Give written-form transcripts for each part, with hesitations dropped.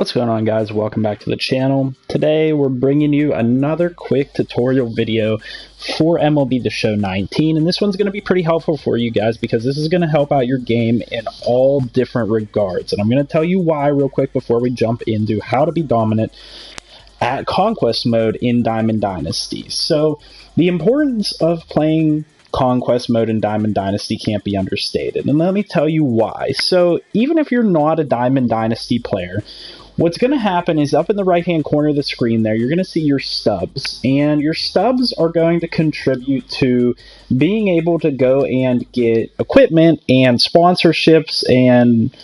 What's going on, guys? Welcome back to the channel. Today we're bringing you another quick tutorial video for MLB The Show 19, and this one's going to be pretty helpful for you guys because this is going to help out your game in all different regards. And I'm going to tell you why real quick before we jump into how to be dominant at Conquest mode in Diamond Dynasty. So the importance of playing Conquest mode in Diamond Dynasty can't be understated, and let me tell you why. So even if you're not a Diamond Dynasty player, what's going to happen is up in the right hand corner of the screen there, you're going to see your stubs, and your stubs are going to contribute to being able to go and get equipment and sponsorships and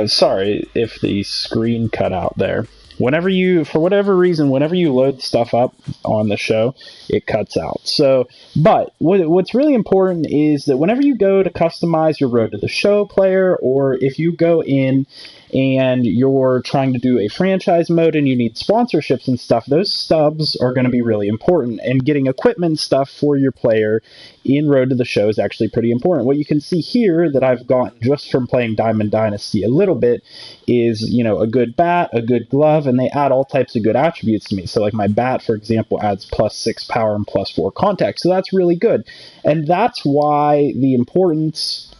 sorry if the screen cut out there. Whenever you, for whatever reason, whenever you load stuff up on the show, it cuts out. So, but what's really important is that whenever you go to customize your Road to the Show player, or if you go in and you're trying to do a franchise mode and you need sponsorships and stuff, those stubs are going to be really important. And getting equipment stuff for your player in Road to the Show is actually pretty important. What you can see here that I've gotten just from playing Diamond Dynasty a little bit is, you know, a good bat, a good glove, and they add all types of good attributes to me. So like my bat, for example, adds +6 power and +4 contact. So that's really good. And that's why the importance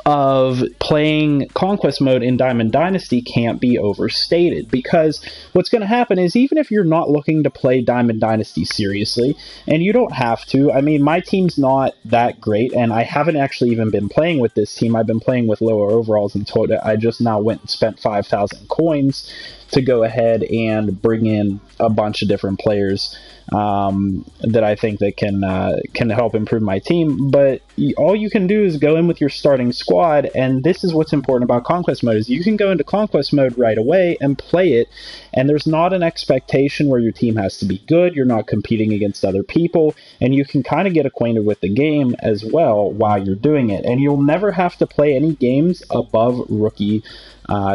of playing Conquest mode in Diamond Dynasty can't be overstated, because what's going to happen is even if you're not looking to play Diamond Dynasty seriously, and you don't have to, I mean, my team's not that great, and I haven't actually even been playing with this team. I've been playing with lower overalls until I just now went and spent 5,000 coins to go ahead and bring in a bunch of different players that I think that can help improve my team. But all you can do is go in with your starting squad, and this is what's important about Conquest mode, is you can go into Conquest mode right away and play it, and there's not an expectation where your team has to be good. You're not competing against other people, and you can kind of get acquainted with the game as well while you're doing it, and you'll never have to play any games above rookie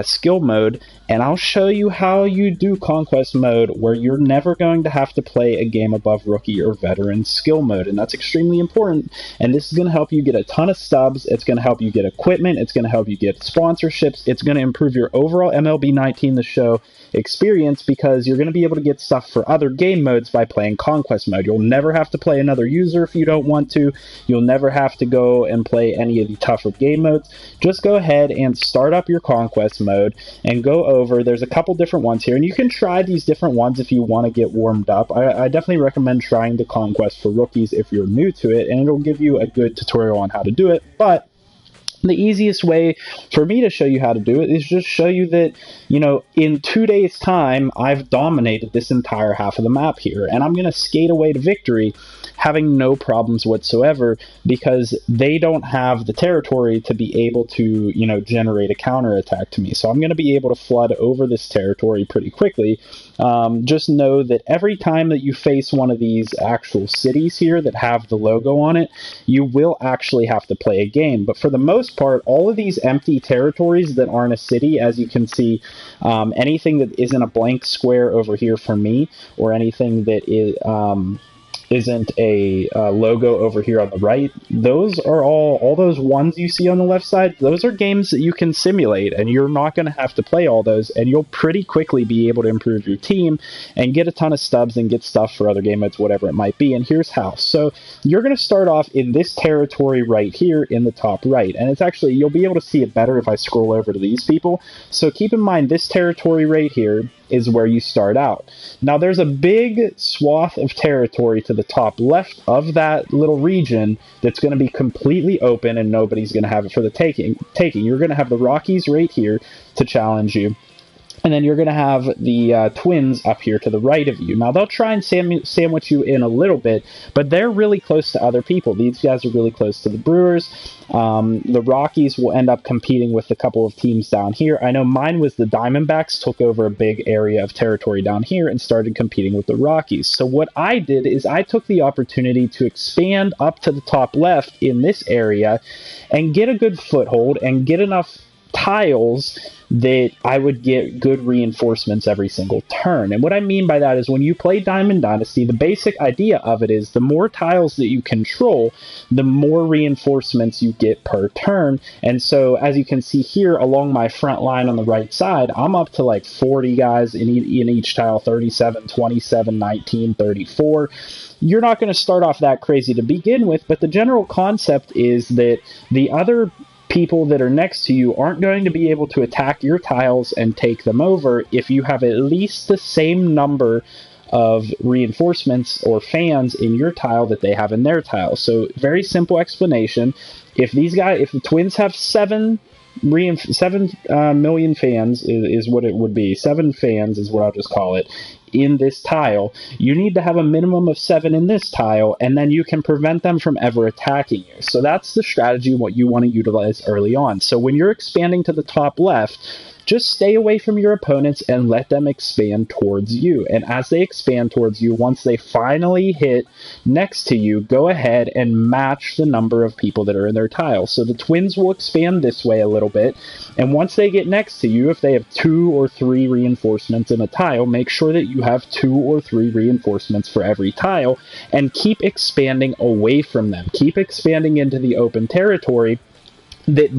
skill mode. And I'll show you how you do Conquest mode where you're never going to have to play a game above rookie or veteran skill mode, and that's extremely important. And this is going to help you get a ton of stubs. It's going to help you get equipment. It's going to help you get sponsorships. It's going to improve your overall MLB 19 The Show experience, because you're going to be able to get stuff for other game modes by playing Conquest mode. You'll never have to play another user if you don't want to. You'll never have to go and play any of the tougher game modes. Just go ahead and start up your Conquest mode and go over. There's a couple different ones here, and you can try these different ones if you want to get warmed up. I definitely recommend trying the Conquest for rookies if you're new to it, and it'll give you a good tutorial on how to do it. But the easiest way for me to show you how to do it is just show you that, you know, in 2 days' time, I've dominated this entire half of the map here, and I'm going to skate away to victory having no problems whatsoever, because they don't have the territory to be able to, you know, generate a counterattack to me. So I'm going to be able to flood over this territory pretty quickly. Just know that every time that you face one of these actual cities here that have the logo on it, you will actually have to play a game. But for the most part, all of these empty territories that aren't a city, as you can see, anything that isn't a blank square over here for me, or anything that is isn't a logo over here on the right, those are all those ones you see on the left side, those are games that you can simulate, and you're not going to have to play all those, and you'll pretty quickly be able to improve your team and get a ton of stubs and get stuff for other game modes, whatever it might be. And here's how. So you're going to start off in this territory right here in the top right, and it's actually, you'll be able to see it better if I scroll over to these people. So keep in mind, this territory right here is where you start out. Now there's a big swath of territory to the top left of that little region that's going to be completely open, and nobody's going to have it for the taking. You're going to have the Rockies right here to challenge you, and then you're going to have the Twins up here to the right of you. Now, they'll try and sandwich you in a little bit, but they're really close to other people. These guys are really close to the Brewers. The Rockies will end up competing with a couple of teams down here. I know mine was the Diamondbacks, took over a big area of territory down here and started competing with the Rockies. So what I did is I took the opportunity to expand up to the top left in this area and get a good foothold and get enough tiles that I would get good reinforcements every single turn. And what I mean by that is when you play Diamond Dynasty, the basic idea of it is the more tiles that you control, the more reinforcements you get per turn. And so as you can see here along my front line on the right side, I'm up to like 40 guys in each tile, 37, 27, 19, 34. You're not going to start off that crazy to begin with, but the general concept is that the other people that are next to you aren't going to be able to attack your tiles and take them over if you have at least the same number of reinforcements or fans in your tile that they have in their tile. So very simple explanation. If the Twins have 7 million fans is what it would be. 7 fans is what I'll just call it in this tile. You need to have a minimum of 7 in this tile, and then you can prevent them from ever attacking you. So that's the strategy, what you want to utilize early on. So when you're expanding to the top left, just stay away from your opponents and let them expand towards you. And as they expand towards you, once they finally hit next to you, go ahead and match the number of people that are in their tile. So the Twins will expand this way a little bit, and once they get next to you, if they have 2 or 3 reinforcements in a tile, make sure that you have 2 or 3 reinforcements for every tile, and keep expanding away from them. Keep expanding into the open territory that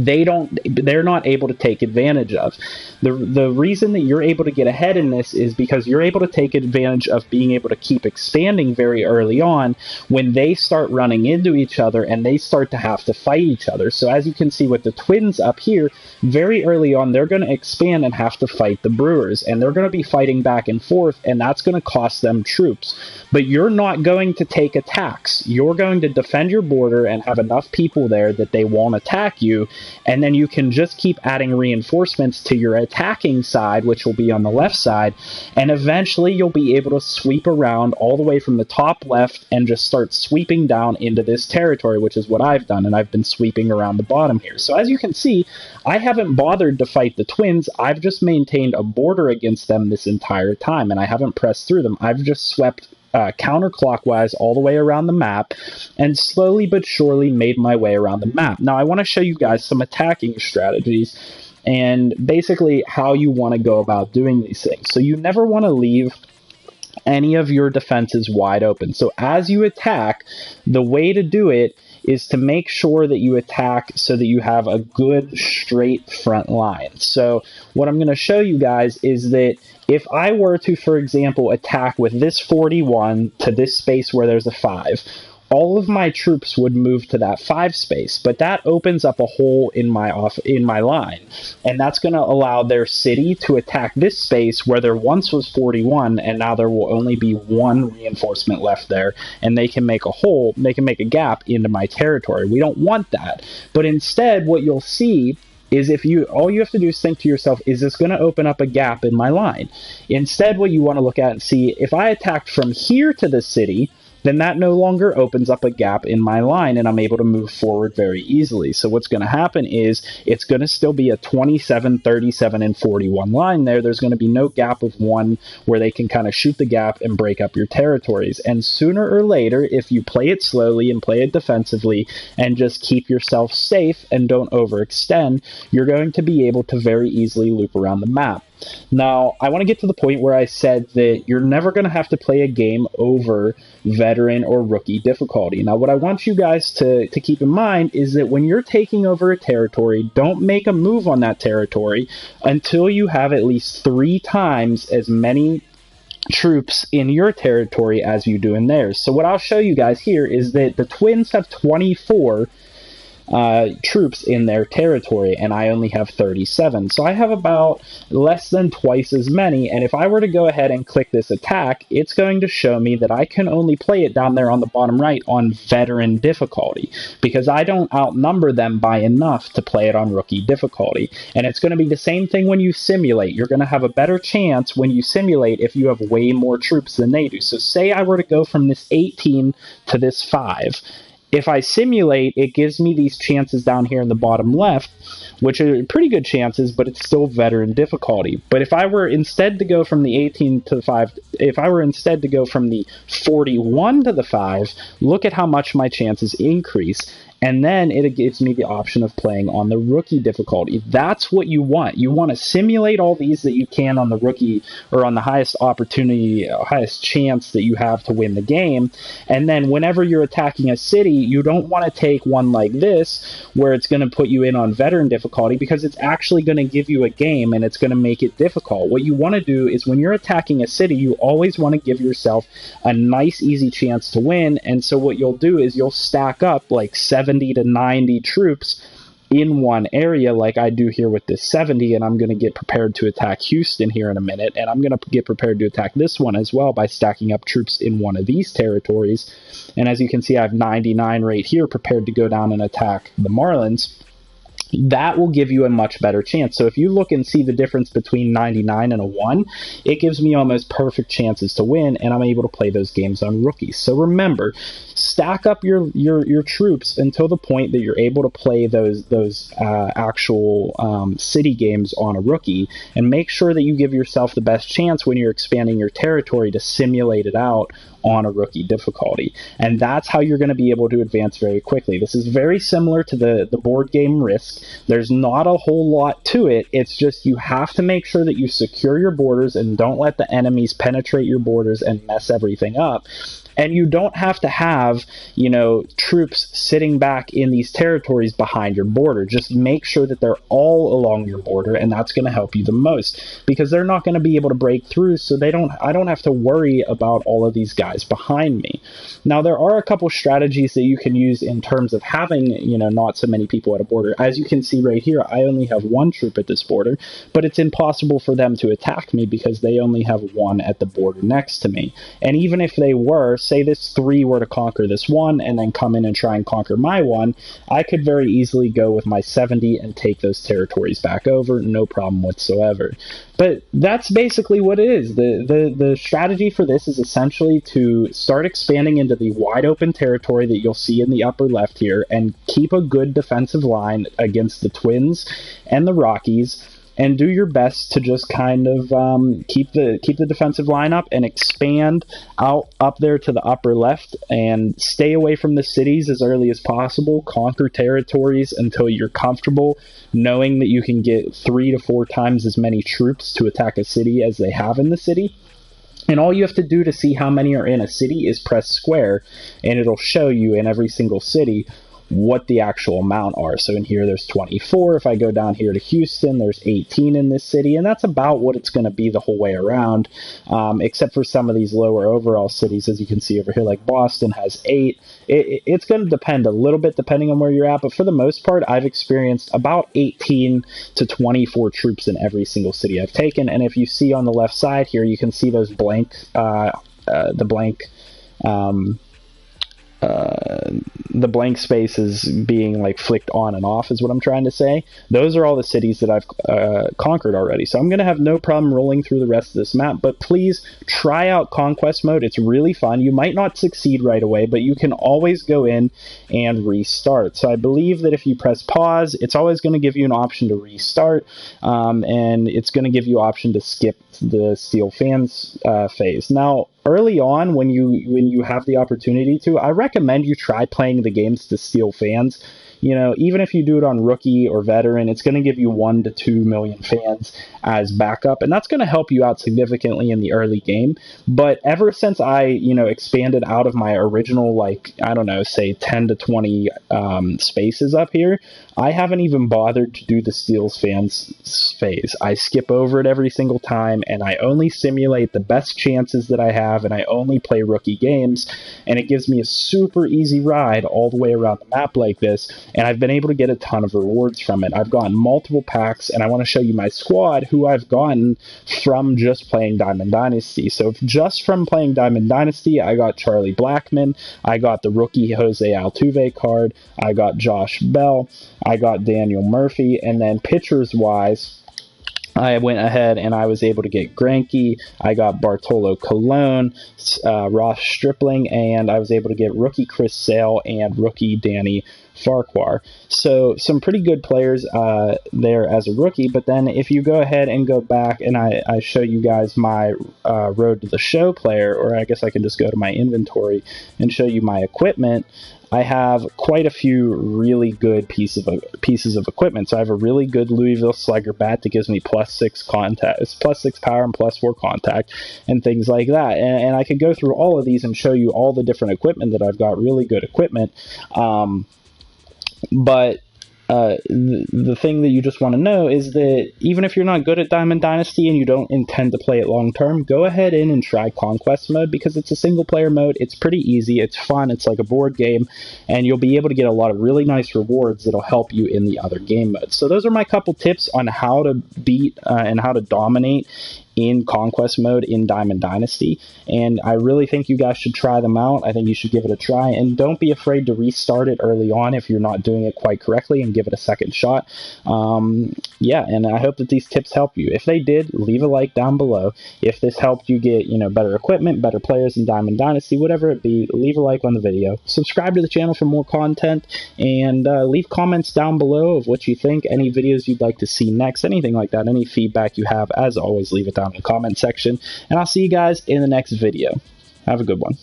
they're not able to take advantage of. The reason that you're able to get ahead in this is because you're able to take advantage of being able to keep expanding very early on when they start running into each other and they start to have to fight each other. So as you can see with the Twins up here, very early on they're going to expand and have to fight the Brewers, and they're going to be fighting back and forth, and that's going to cost them troops. But you're not going to take attacks. You're going to defend your border and have enough people there that they won't attack you, and then you can just keep adding reinforcements to your attacking side, which will be on the left side, and eventually you'll be able to sweep around all the way from the top left and just start sweeping down into this territory, which is what I've done, and I've been sweeping around the bottom here. So as you can see, I haven't bothered to fight the Twins. I've just maintained a border against them this entire time, and I haven't pressed through them. I've just swept counterclockwise all the way around the map and slowly but surely made my way around the map. Now I want to show you guys some attacking strategies and basically how you want to go about doing these things. So you never want to leave any of your defenses wide open. So as you attack, the way to do it is to make sure that you attack so that you have a good straight front line. So what I'm going to show you guys is that if I were to, for example, attack with this 41 to this space where there's a 5, all of my troops would move to that 5 space, but that opens up a hole in my line, and that's going to allow their city to attack this space where there once was 41, and now there will only be 1 reinforcement left there, and they can make a hole, they can make a gap into my territory. We don't want that, but instead what you'll see is all you have to do is think to yourself, is this going to open up a gap in my line? Instead, what you want to look at and see, if I attacked from here to the city, then that no longer opens up a gap in my line, and I'm able to move forward very easily. So what's going to happen is it's going to still be a 27, 37, and 41 line there. There's going to be no gap of 1 where they can kind of shoot the gap and break up your territories. And sooner or later, if you play it slowly and play it defensively and just keep yourself safe and don't overextend, you're going to be able to very easily loop around the map. Now, I want to get to the point where I said that you're never going to have to play a game over veteran or rookie difficulty. Now, what I want you guys to keep in mind is that when you're taking over a territory, don't make a move on that territory until you have at least 3 times as many troops in your territory as you do in theirs. So what I'll show you guys here is that the Twins have 24 troops in their territory, and I only have 37. So I have about less than twice as many, and if I were to go ahead and click this attack, it's going to show me that I can only play it down there on the bottom right on veteran difficulty, because I don't outnumber them by enough to play it on rookie difficulty. And it's going to be the same thing when you simulate. You're going to have a better chance when you simulate if you have way more troops than they do. So say I were to go from this 18 to this 5. If I simulate, it gives me these chances down here in the bottom left, which are pretty good chances, but it's still veteran difficulty. But if I were instead to go from the 18 to the 5, if I were instead to go from the 41 to the 5, look at how much my chances increase. And then it gives me the option of playing on the rookie difficulty. That's what you want. You want to simulate all these that you can on the rookie, or on the highest opportunity, highest chance that you have to win the game. And then whenever you're attacking a city, you don't want to take one like this where it's going to put you in on veteran difficulty, because it's actually going to give you a game and it's going to make it difficult. What you want to do is, when you're attacking a city, you always want to give yourself a nice, easy chance to win. And so what you'll do is you'll stack up like 70 to 90 troops in one area, like I do here with this 70, and I'm going to get prepared to attack Houston here in a minute, and I'm going to get prepared to attack this one as well by stacking up troops in one of these territories. And as you can see, I have 99 right here prepared to go down and attack the Marlins. That will give you a much better chance. So if you look and see the difference between 99 and a 1, it gives me almost perfect chances to win, and I'm able to play those games on rookies. So remember, stack up your troops until the point that you're able to play those actual city games on a rookie, and make sure that you give yourself the best chance when you're expanding your territory to simulate it out on a rookie difficulty. And that's how you're going to be able to advance very quickly. This is very similar to the board game Risk. There's not a whole lot to it. It's just you have to make sure that you secure your borders and don't let the enemies penetrate your borders and mess everything up. And you don't have to have, troops sitting back in these territories behind your border. Just make sure that they're all along your border, and that's going to help you the most, because they're not going to be able to break through, so I don't have to worry about all of these guys behind me. Now, there are a couple strategies that you can use in terms of having, not so many people at a border. As you can see right here, I only have one troop at this border, but it's impossible for them to attack me because they only have one at the border next to me. And even if they were, say this 3 were to conquer this 1 and then come in and try and conquer my 1, I could very easily go with my 70 and take those territories back over, no problem whatsoever. But that's basically what it is. The strategy for this is essentially to start expanding into the wide open territory that you'll see in the upper left here, and keep a good defensive line against the Twins and the Rockies, and do your best to just kind of keep the defensive line up and expand out up there to the upper left, and stay away from the cities as early as possible. Conquer territories until you're comfortable knowing that you can get 3 to 4 times as many troops to attack a city as they have in the city. And all you have to do to see how many are in a city is press square, and it'll show you in every single city what the actual amount are. So in here there's 24. If I go down here to Houston, there's 18 in this city, and that's about what it's going to be the whole way around, except for some of these lower overall cities, as you can see over here, like Boston has 8. It's going to depend a little bit depending on where you're at, but for the most part, I've experienced about 18 to 24 troops in every single city I've taken. And if you see on the left side here, you can see those blank, the blank spaces being like flicked on and off is what I'm trying to say. Those are all the cities that I've conquered already. So I'm going to have no problem rolling through the rest of this map, but please try out Conquest mode. It's really fun. You might not succeed right away, but you can always go in and restart. So I believe that if you press pause, it's always going to give you an option to restart, and it's going to give you an option to skip the Steel Fans phase. Now, early on, when you have the opportunity to, I recommend you try playing the games to Steel Fans. Even if you do it on rookie or veteran, it's going to give you 1 to 2 million fans as backup, and that's going to help you out significantly in the early game. But ever since I, expanded out of my original, say 10 to 20 spaces up here, I haven't even bothered to do the Steel Fans phase. I skip over it every single time, and I only simulate the best chances that I have, and I only play rookie games, and it gives me a super easy ride all the way around the map like this. And I've been able to get a ton of rewards from it. I've gotten multiple packs, and I want to show you my squad, who I've gotten from just playing Diamond Dynasty. So just from playing Diamond Dynasty, I got Charlie Blackmon, I got the rookie Jose Altuve card, I got Josh Bell, I got Daniel Murphy, and then pitchers-wise, I went ahead and I was able to get Greinke, I got Bartolo Colon, Ross Stripling, and I was able to get rookie Chris Sale and rookie Danny Farquhar. So some pretty good players there as a rookie. But then if you go ahead and go back and I show you guys my Road to the Show player, or I guess I can just go to my inventory and show you my equipment, I have quite a few really good pieces of equipment. So I have a really good Louisville Slugger bat that gives me +6 contact, +6 power and +4 contact, and things like that. And I could go through all of these and show you all the different equipment that I've got. Really good equipment. But the thing that you just want to know is that even if you're not good at Diamond Dynasty and you don't intend to play it long term, go ahead in and try Conquest mode, because it's a single player mode. It's pretty easy, it's fun, it's like a board game, and you'll be able to get a lot of really nice rewards that'll help you in the other game modes. So those are my couple tips on how to beat and how to dominate in Conquest mode in Diamond Dynasty, and I really think you guys should try them out. I think you should give it a try, and don't be afraid to restart it early on if you're not doing it quite correctly, and give it a second shot. Yeah, and I hope that these tips help you. If they did, leave a like down below. If this helped you get, better equipment, better players in Diamond Dynasty, whatever it be, leave a like on the video. Subscribe to the channel for more content, and leave comments down below of what you think, any videos you'd like to see next, anything like that, any feedback you have. As always, leave it down in the comment section, and I'll see you guys in the next video. Have a good one.